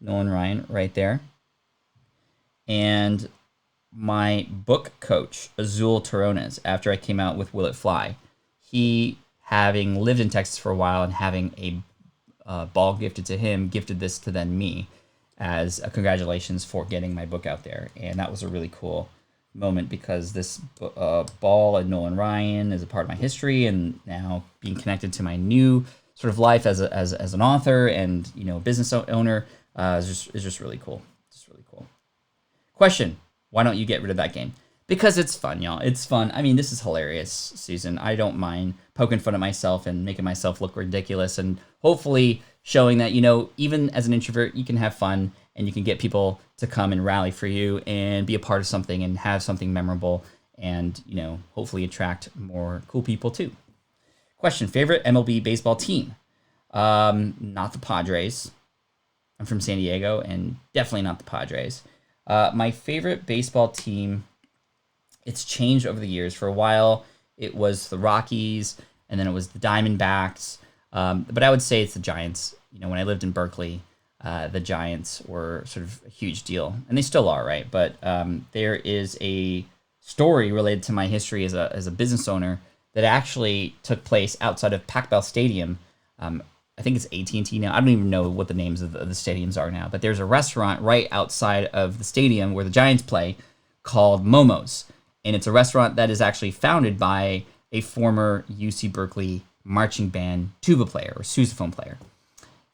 Nolan Ryan right there. And my book coach, Azul Terrones, after I came out with Will It Fly, he, having lived in Texas for a while and having a ball gifted to him, gifted this to then me as a congratulations for getting my book out there. And that was a really cool moment because this ball and Nolan Ryan is a part of my history, and now being connected to my new sort of life as an author and business owner is just really cool. Just really cool. Question: why don't you get rid of that game? Because it's fun, y'all. It's fun. I mean, this is hilarious, Susan. I don't mind poking fun at myself and making myself look ridiculous, and hopefully showing that even as an introvert, you can have fun and you can get people to come and rally for you and be a part of something and have something memorable and, hopefully attract more cool people too. Question: favorite MLB baseball team? Not the Padres. I'm from San Diego, and definitely not the Padres. My favorite baseball team, it's changed over the years. For a while, it was the Rockies, and then it was the Diamondbacks. But I would say it's the Giants. When I lived in Berkeley, the Giants were sort of a huge deal, and they still are, right? But there is a story related to my history as a business owner that actually took place outside of Pac Bell Stadium. I think it's AT&T now. I don't even know what the names of the stadiums are now, but there's a restaurant right outside of the stadium where the Giants play called Momo's. And it's a restaurant that is actually founded by a former UC Berkeley marching band tuba player or sousaphone player.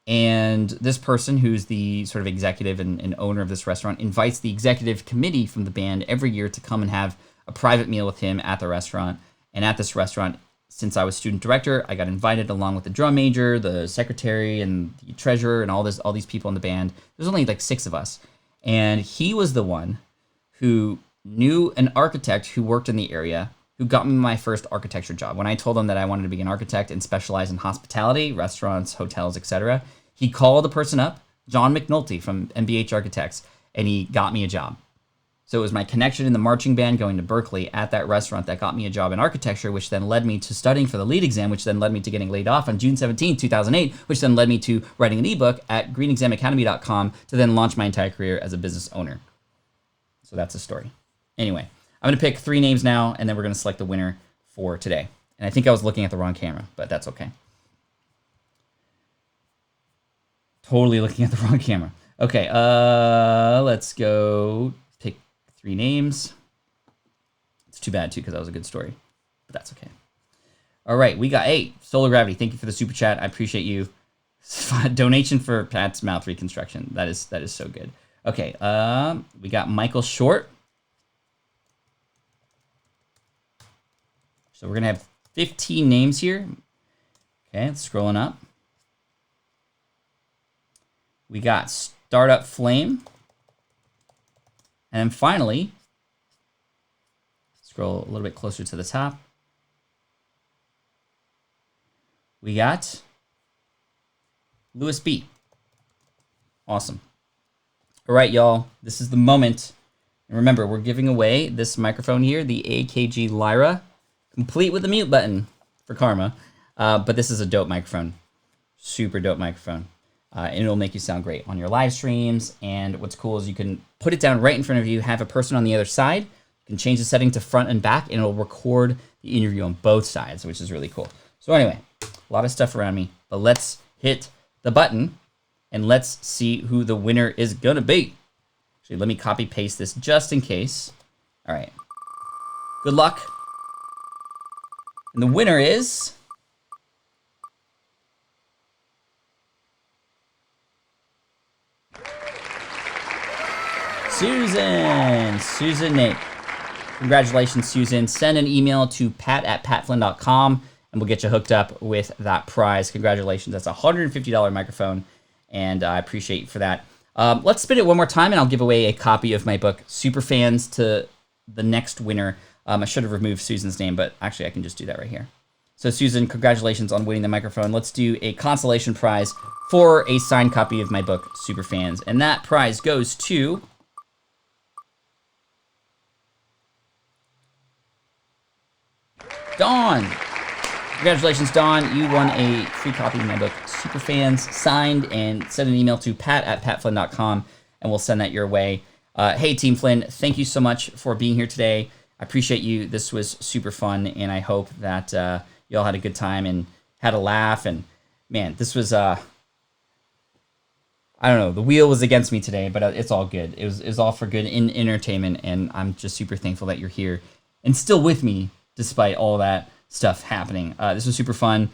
And this person, who's the sort of executive and owner of this restaurant, invites the executive committee from the band every year to come and have a private meal with him at the restaurant. And at this restaurant, since I was student director, I got invited along with the drum major, the secretary, and the treasurer, and all these people in the band. There's only 6 of us. And he was the one who knew an architect who worked in the area, who got me my first architecture job. When I told him that I wanted to be an architect and specialize in hospitality, restaurants, hotels, etc., he called the person up, John McNulty from MBH Architects, and he got me a job. So it was my connection in the marching band going to Berkeley at that restaurant that got me a job in architecture, which then led me to studying for the LEED exam, which then led me to getting laid off on June 17, 2008, which then led me to writing an ebook at greenexamacademy.com to then launch my entire career as a business owner. So that's the story. Anyway, I'm going to pick 3 names now, and then we're going to select the winner for today. And I think I was looking at the wrong camera, but that's okay. Totally looking at the wrong camera. Okay, let's go pick 3 names. It's too bad, too, because that was a good story, but that's okay. All right, we got Solar Gravity. Thank you for the super chat. I appreciate you. Donation for Pat's mouth reconstruction. That is so good. Okay, we got Michael Short. So we're going to have 15 names here. Okay, scrolling up. We got Startup Flame. And then finally, scroll a little bit closer to the top. We got Louis B. Awesome. All right, y'all. This is the moment. And remember, we're giving away this microphone here, the AKG Lyra, complete with the mute button for Karma. But this is a dope microphone. super dope microphone. And it'll make you sound great on your live streams. And what's cool is you can put it down right in front of you, have a person on the other side. You can change the setting to front and back, and it'll record the interview on both sides, which is really cool. So anyway, a lot of stuff around me, but let's hit the button and let's see who the winner is gonna be. Actually, let me copy paste this just in case. All right, good luck. And the winner is Susan Nate. Congratulations, Susan. Send an email to pat@patflynn.com and we'll get you hooked up with that prize. Congratulations. That's a $150 microphone, and I appreciate you for that. Let's spin it one more time, and I'll give away a copy of my book, Superfans, to the next winner. I should have removed Susan's name, but actually I can just do that right here. So Susan, congratulations on winning the microphone. Let's do a consolation prize for a signed copy of my book, Superfans. And that prize goes to Dawn. Congratulations, Dawn. You won a free copy of my book, Superfans, signed, and send an email to pat@patflynn.com, and we'll send that your way. Hey, Team Flynn, thank you so much for being here today. I appreciate you. This was super fun, and I hope that you all had a good time and had a laugh. And, man, this was, I don't know, the wheel was against me today, but it's all good. It was all for good in entertainment, and I'm just super thankful that you're here and still with me despite all that stuff happening. This was super fun.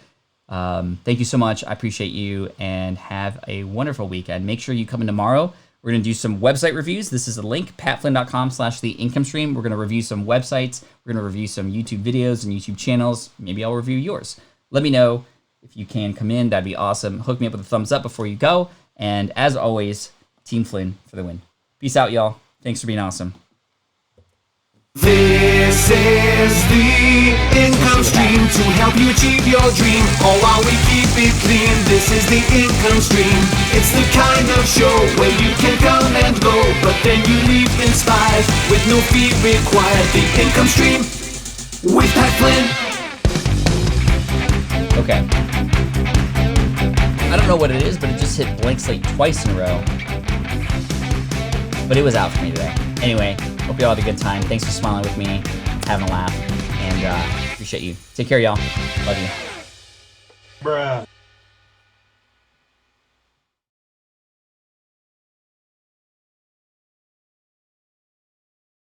Thank you so much. I appreciate you, and have a wonderful weekend. Make sure you come in tomorrow. We're going to do some website reviews. This is a link, patflynn.com/theincomestream. We're going to review some websites. We're going to review some YouTube videos and YouTube channels. Maybe I'll review yours. Let me know if you can come in. That'd be awesome. Hook me up with a thumbs up before you go. And as always, Team Flynn for the win. Peace out, y'all. Thanks for being awesome. This is the income stream to help you achieve your dream, all while we keep it clean. This is the income stream. It's the kind of show where you can come and go, but then you leave inspired with no fee required. The income stream with Pat Flynn. Okay. I don't know what it is, but it just hit blank slate twice in a row. But it was out for me today. Anyway, hope you all had a good time. Thanks for smiling with me, having a laugh, and appreciate you. Take care, y'all. Love you. Bruh.